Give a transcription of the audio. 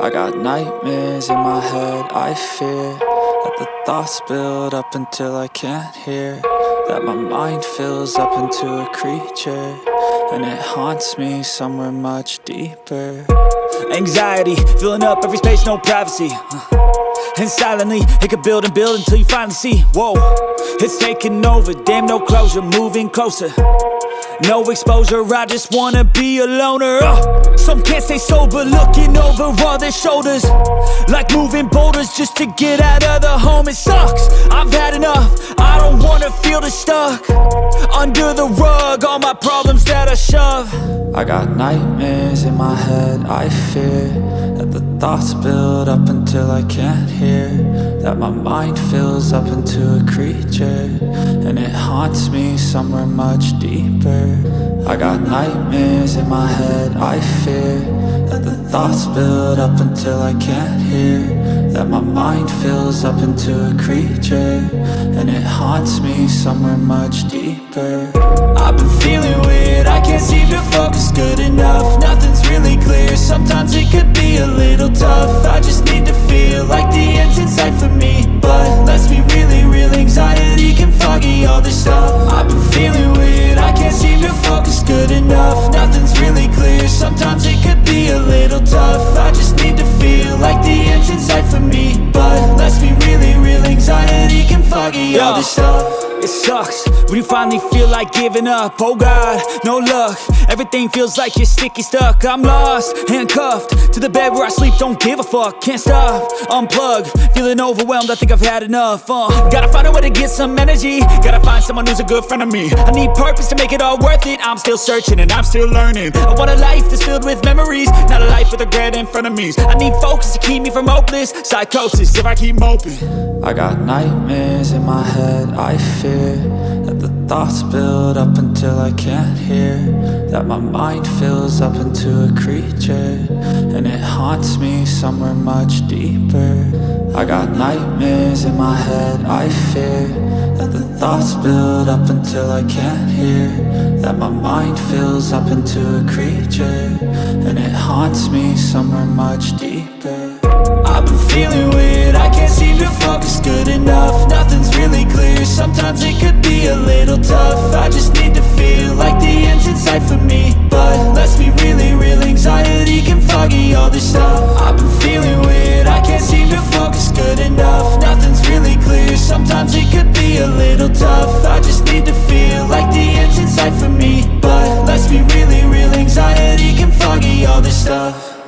I got nightmares in my head, I fear that the thoughts build up until I can't hear, that my mind fills up into a creature, and it haunts me somewhere much deeper. Anxiety, filling up every space, no privacy. And silently, it could build and build until you finally see, whoa, it's taking over, damn no closure, moving closer. No exposure, I just wanna be a loner. Some can't stay sober, looking over all their shoulders, like moving boulders just to get out of the home. It sucks, I've had enough, I don't wanna feel the stuck under the rug, all my problems that I shove. I got nightmares in my head, I fear that the thoughts build up until I can't hear, that my mind fills up into a creature, and it haunts me somewhere much deeper. I got nightmares in my head, I fear that the thoughts build up until I can't hear, that my mind fills up into a creature, and it haunts me somewhere much deeper. I've been feeling weird, I can't seem to focus good enough, nothing's really clear, sometimes it could be a little tough. I just need to feel like the end's in sight for me, but let's be really real, anxiety can foggy all this stuff. I've been feeling weird, I can't seem to focus good enough, nothing's really clear, sometimes it could be a little tough. I just need to feel like the end's in sight for me, but let's be really real, anxiety can foggy all this stuff. It sucks when you finally feel like giving up. Oh God, no luck, everything feels like you're sticky stuck. I'm lost, handcuffed to the bed where I sleep, don't give a fuck. Can't stop, unplug, feeling overwhelmed, I think I've had enough. Gotta find a way to get some energy, gotta find someone who's a good friend of me. I need purpose to make it all worth it, I'm still searching and I'm still learning. I want a life that's filled with memories, not a life with regret in front of me. I need focus to keep me from hopeless psychosis if I keep moping. I got nightmares in my head, I fear that the thoughts build up until I can't hear, that my mind fills up into a creature, and it haunts me somewhere much deeper. I got nightmares in my head, I fear that the thoughts build up until I can't hear, that my mind fills up into a creature, and it haunts me somewhere much deeper. I've been feeling weird, I can't seem to focus good enough, nothing's really clear, sometimes it could be a little tough. I just need to feel like the end's in sight for me, but let's be really real, anxiety can foggy all this stuff. I've been feeling weird, I can't seem to focus good enough, nothing's really clear, sometimes it could be a little tough. I just need to feel like the end's in sight for me, but let's be really real, anxiety can foggy all this stuff.